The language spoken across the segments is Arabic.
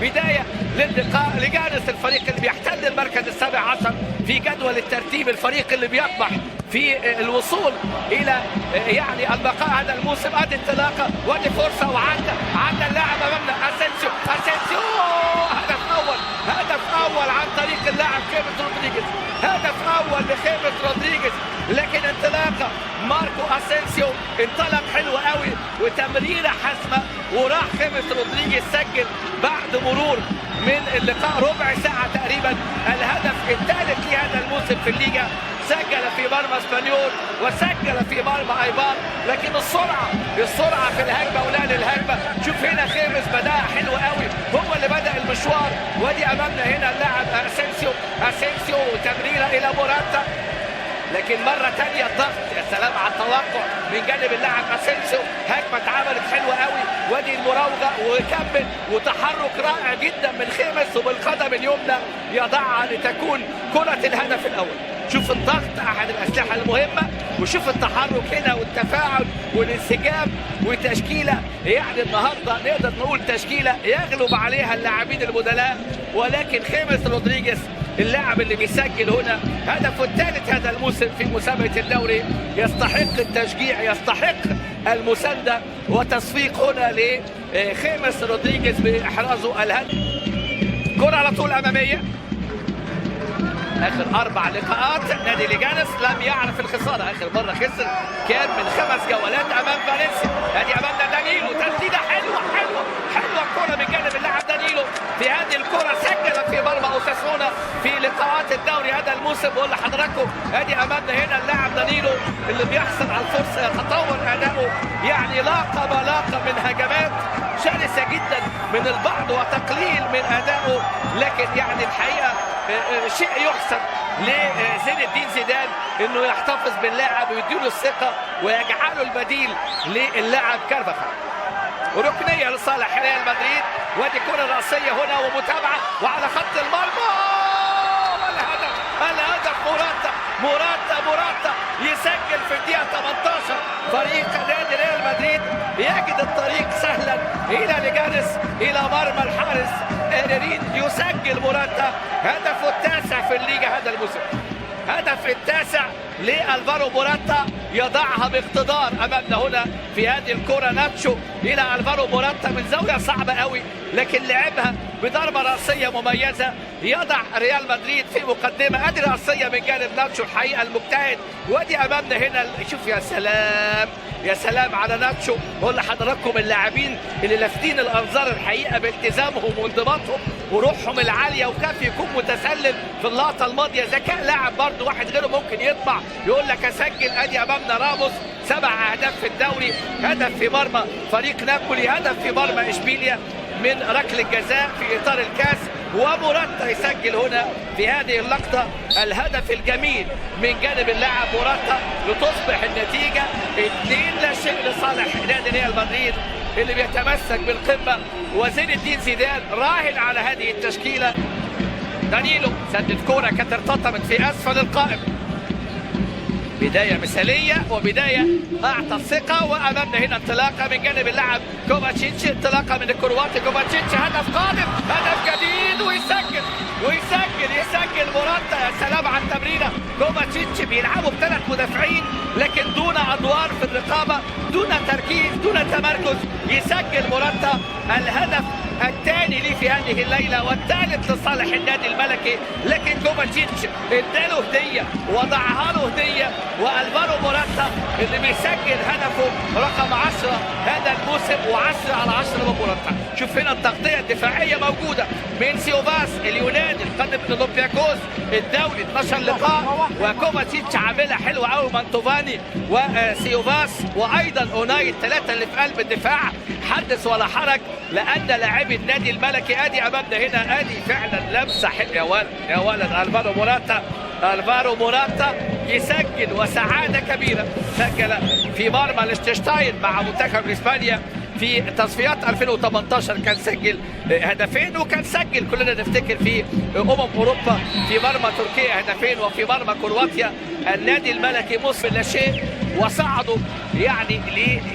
بداية للقاء لجانس، الفريق اللي بيحتل المركز السابع عشر في جدول الترتيب، الفريق اللي بيطمح في الوصول الى يعني البقاء هذا الموسم. ادي انطلاقه وادي فرصه وعدى اللاعب امامنا اسينسيو هدف اول عن طريق اللاعب خيمس رودريجيز، هدف اول لخيمس رودريجيز. لكن انطلاقه ماركو اسينسيو انطلق حلو قوي وتمريره حاسمه، وراح خيمس رودريجيز سجل بعد مرور من اللقاء ربع ساعه تقريبا الهدف الثالث لهذا الموسم في الليجا. سجل في مرمى اسبانيول وسجل في مرمى ايبار، لكن السرعه في الهجمه ولان الهجمه. شوف هنا خيمس بداها حلو قوي، هو اللي بدا المشوار. ودي امامنا هنا اللاعب اسينسيو تمريره الى موراتا، لكن مرة تانية الضغط. يا سلام على التوقع من جانب اللاعب اسينسيو، هجمة اتعملت حلوة قوي، وادي المراوغة وكمل وتحرك رائع جدا من خيمس، وبالقدم اليمنى يضعها لتكون كرة الهدف الأول. شوف الضغط أحد الأسلحة المهمة، وشوف التحرك هنا والتفاعل والانسجام وتشكيلة. يعني النهاردة نقدر نقول تشكيلة يغلب عليها اللاعبين البدلاء، ولكن خيمس رودريجيز اللاعب اللي بيسجل هنا هدفه الثالث هذا الموسم في مسابقة الدوري يستحق التشجيع، يستحق المساندة وتصفيق هنا لخيمس رودريجيز بإحرازه الهدف. كرة على طول أمامية. آخر 4 لقاءات نادي ليجانس لم يعرف الخسارة، آخر مرة خسر كان من 5 جولات أمام فالنسيا. ادي أمامنا دانيلو، تسديدة حلوة الكرة من جانب اللاعب دانيلو. في هذه الكرة سجل في مرمى أوساسونا في لقاءات الدوري هذا الموسم. بقول لحضراتكم ادي أمامنا هنا اللاعب دانيلو اللي بيحصل على الفرصة، يتطور أداؤه، يعني لاقى ما لاقى من هجمات شرسة جدا من البعض وتقليل من أدائه، لكن يعني الحقيقة شيء يحسب لزين الدين زيدان انه يحتفظ باللاعب ويديله الثقه ويجعله البديل للاعب كارفاخال. وركنيه لصالح ريال مدريد، وادي كره راسيه هنا ومتابعه وعلى خط المرمى الهدف موراتا يسجل في الدقيقه 18. فريق نادي ريال مدريد يجد الطريق سهلا الى ليجانس الى مرمى الحارس إيرين. يسجل موراتا هدفه التاسع في الليجا هذا الموسم، هدف التاسع لألفارو موراتا، يضعها باقتدار امامنا هنا في هذه الكرة. ناتشو الى ألفارو موراتا من زاوية صعبة قوي، لكن لعبها بضربة رأسية مميزة يضع ريال مدريد في مقدمة. ادي رأسية من جانب ناتشو الحقيقة المجتهد. وادي امامنا هنا شوف يا سلام على ناتشو. بقول لحضراتكم اللاعبين اللي لافتين الانظار الحقيقة بالتزامهم وانضباطهم وروحهم العالية، وكافي يكون متسلل في اللقطة الماضية. ذكاء لاعب برضه، واحد غيره ممكن يطمع يقول لك اسجل. ادي امامنا راموس 7 اهداف في الدوري، هدف في مرمى فريق نابولي، هدف في مرمى اشبيليا من ركله جزاء في اطار الكاس. وموراتا يسجل هنا في هذه اللقطة الهدف الجميل من جانب اللاعب موراتا، لتصبح النتيجة 2-0 لصالح نادي ريال مدريد اللي بيتمسك بالقمة. وزين الدين زيدان راهن على هذه التشكيلة. دانيلو سدد كرة كانت ارتطمت في اسفل القائم. بداية مثالية وبداية أعطى الثقة. وأمامنا هنا انطلاقة من جانب اللاعب كوفاتشيتش، انطلاقة من الكرواتي كوفاتشيتش، هدف قادم، هدف جديد، ويسجل موراتا. يا سلام على التمريرة. كوفاتشيتش بيلعبوا ب3 مدافعين لكن دون أدوار في الرقابة، دون تركيز، دون تمركز. يسجل موراتا الهدف الثاني ليه في هذه الليلة والثالث لصالح النادي الملكي. لكن كوفاتشيتش اداله هدية وضعها له هدية، والفارو موراتا اللي بيسجل هدفه رقم 10 هذا الموسم، و10 على 10 من موراتا. شوف هنا التغطية الدفاعية موجودة من سيوفاس اليوناني القادم من اولمبياكوس الدولي، 12 لقاء، وكوفاتشيتش عاملها حلوة قوي. مانتوفاني وسيوفاس وايضا اوناي، الثلاثة اللي في قلب الدفاع حدث ولا حرج، لان لاعبي النادي الملكي. ادي امامنا هنا ادي فعلا لمسه حلوه يا ولد الفارو موراتا يسجل، وسعاده كبيره. سجل في مرمى ليشتنشتاين مع منتخب اسبانيا في تصفيات 2018، كان سجل هدفين، وكان سجل كلنا نفتكر في اوروبا في مرمى تركيا هدفين، وفي مرمى كرواتيا. النادي الملكي مصر لا شيء، وصعدوا يعني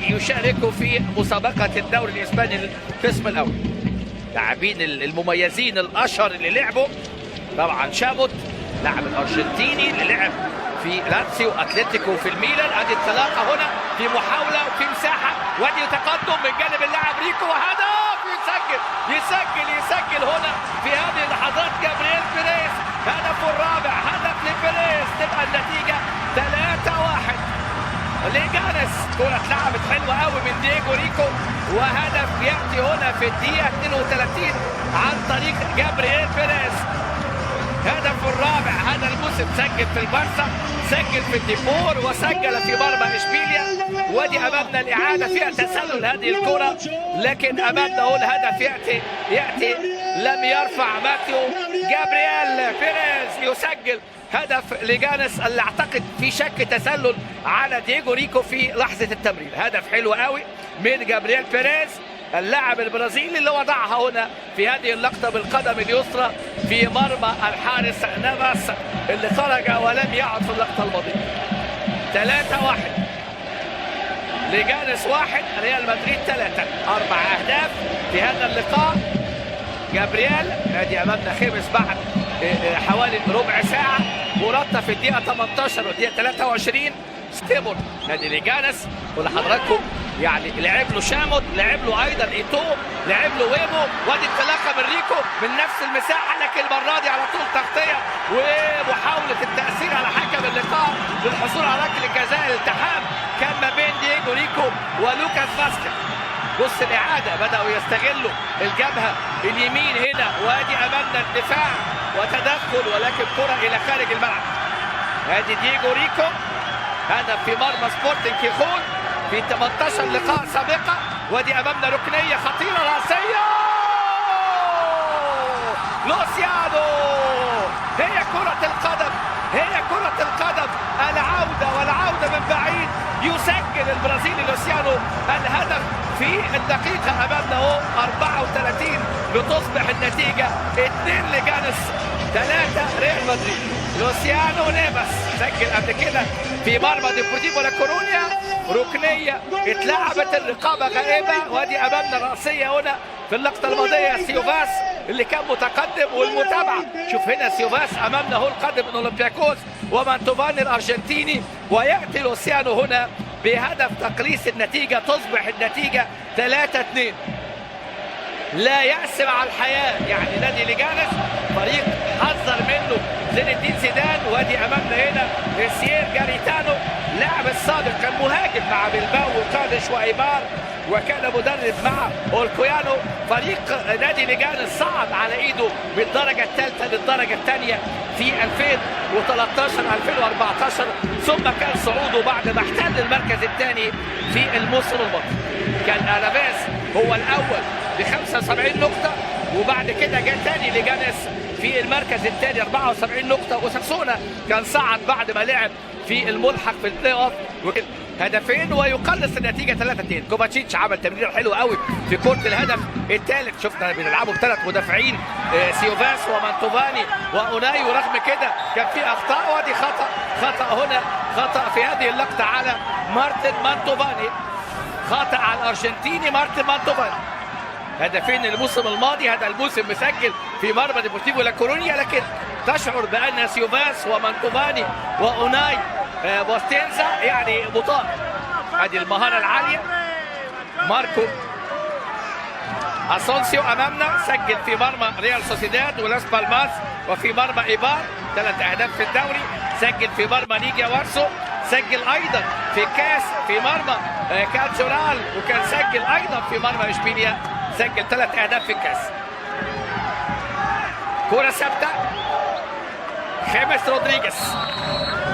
ليشاركوا في مسابقة الدوري الإسباني القسم الأول. لاعبين المميزين الاشهر اللي لعبوا. طبعا شاموت لاعب الارجنتيني اللي لعب في لاتسيو اتلتيكو في الميلان. ادي الانطلاقه هنا في محاوله وفي مساحه، وادي تقدم من جانب اللاعب ريكو وهدف. يسجل هنا في هذه اللحظات جابرييل بيريز هدفه الرابع، هدف لبيريز. تبقى النتيجه 3-1 لجانس. كرة اتلعبت حلوة قوي من دييجو ريكو، وهدف يأتي هنا في الدقيقة 32 عن طريق جابرييل بيريز. هدف الرابع هذا الموسم، سجل في البارسا، سجل في الديبور، وسجل في مرمى اشبيليا. ودي امامنا الاعاده فيها تسلل هذه الكره، لكن امامنا هو الهدف ياتي لم يرفع ماتيو جابرييل بيريز يسجل هدف لجانس، اللي اعتقد في شك تسلل على دييجو ريكو في لحظه التمرير. هدف حلو قوي من جابرييل بيريز اللاعب البرازيلي اللي وضعها هنا في هذه اللقطة بالقدم اليسرى في مرمى الحارس نافاس اللي خرج ولم يعد في اللقطة الماضية. 3-1 لجانس 1 ريال مدريد 3. 4 أهداف في هذا اللقاء. جابرييل ادي امامنا خامس بعد حوالي ربع ساعة. مرتب في الدقيقة 18 والدقيقة 23. ستيمون نادي لجانس، ولحضراتكم يعني لعب له شاموت، لعب له ايضا ايتو، لعب له ويبو. وادي انطلاقه من ريكو من نفس المساحه، لكن المره دي على طول تغطيه ومحاوله التاثير على حكم اللقاء للحصول على ركله جزاء. الالتحام كان ما بين دييجو ريكو ولوكاس فاسكيز. بص الاعاده بداوا يستغلوا الجبهه اليمين هنا، وادي امامنا الدفاع وتدخل، ولكن كره الى خارج الملعب. ادي دييجو ريكو هدف في مرمى سبورتنج كيخون في 18 لقاء سابقة. ودي امامنا ركنية خطيرة راسية، لوسيانو. هي كرة القدم، هي كرة القدم. العودة والعودة من بعيد، يسجل البرازيلي لوسيانو الهدف في الدقيقة امامنا هو 34. بتصبح النتيجة 2 لجانس 3 ريال مدريد. لوسيانو نيفاس سجل قبل كده في مرمى ديبورتيفو لا كورونيا، ركنيه اتلعبت، الرقابه غائبه. وادي امامنا راسيه هنا في اللقطه الماضيه سيوفاس اللي كان متقدم، والمتابعه شوف هنا سيوفاس امامنا هو القادم من اولمبياكوس ومانتوفاني الارجنتيني. وياتي لوسيانو هنا بهدف تقليص النتيجه، تصبح النتيجه 3-2. لا يأس مع الحياه، يعني نادي لجانس فريق حذر منه زين الدين زيدان. وادي امامنا هنا سيير جاريتانو لاعب السابق، كان مهاجم مع بلباو وقادش وايبار، وكان مدرب مع اولكويانو. فريق نادي لجانس صعد على ايده من الدرجه الثالثه للدرجه الثانيه في 2013 2014، ثم كان صعوده بعد ما احتل المركز الثاني في الموسم الماضي. كان الافيس هو الاول ب 75 نقطه، وبعد كده جاء تاني لجانس في المركز الثاني 74 نقطة. وساسونا كان صعد بعد ما لعب في الملحق في البلاي اوف هدفين ويقلص النتيجة 3-2. كوفاتشيتش عمل تمرير حلو قوي في كرة الهدف الثالث. شفنا بنلعبوا بثلاث مدافعين، سيوفاس ومانتوفاني واوناي، ورغم كده كان في اخطاء. وادي خطأ هنا، خطأ في هذه اللقطة على مارتن مانتوفاني، خطأ على الارجنتيني مارتن مانتوفاني. هدفين الموسم الماضي، هذا الموسم مسجل في مرمى ديبورتيفو لا كورونيا، لكن تشعر بان سيوفاس ومانتوفاني واوناي بوستينزا يعني بطاء. هذه المهارة العالية. ماركو اسونسيو امامنا سجل في مرمى ريال سوسيداد ولاس بالماس، وفي مرمى ايبار 3 أهداف في الدوري. سجل في مرمى نيجيا وارسو، سجل ايضا في كاس في مرمى كاتشورال، وكان سجل ايضا في مرمى اشبيليا، سجل 3 أهداف في الكاس. كرة ثابتة، خيمس رودريغيز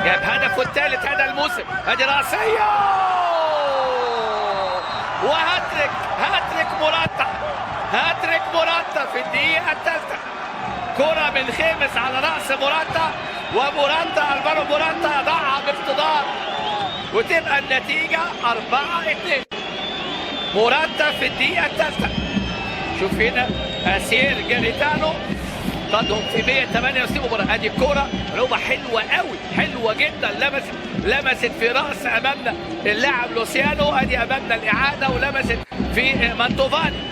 جاب هدفه الثالث هذا الموسم. هذه راسية وهاتريك، هاتريك موراتا في الدقيقة الثالثة. كرة من خيمس على رأس موراتا، وموراتا الفارو موراتا ضعها باقتدار، وتبقى النتيجة 4-2. موراتا في الدقيقة الثالثة. شوف هنا سيير جاريتانو قدهم في 168 مباراة. ادي الكرة لعبة حلوة قوي، حلوة جدا، لمست في رأس امامنا اللاعب لوسيانو. ادي امامنا الاعادة ولمست في مانتوفاني.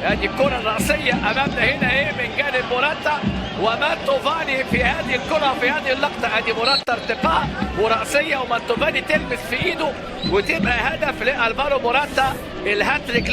ادي الكره الراسيه امامنا هنا ايه من جانب موراتا ومانتوفاني في هذه الكره في هذه اللقطه. ادي موراتا ارتقاء وراسيه ومانتوفاني تلمس في ايده وتبقى هدف لالفارو موراتا الهاتريك.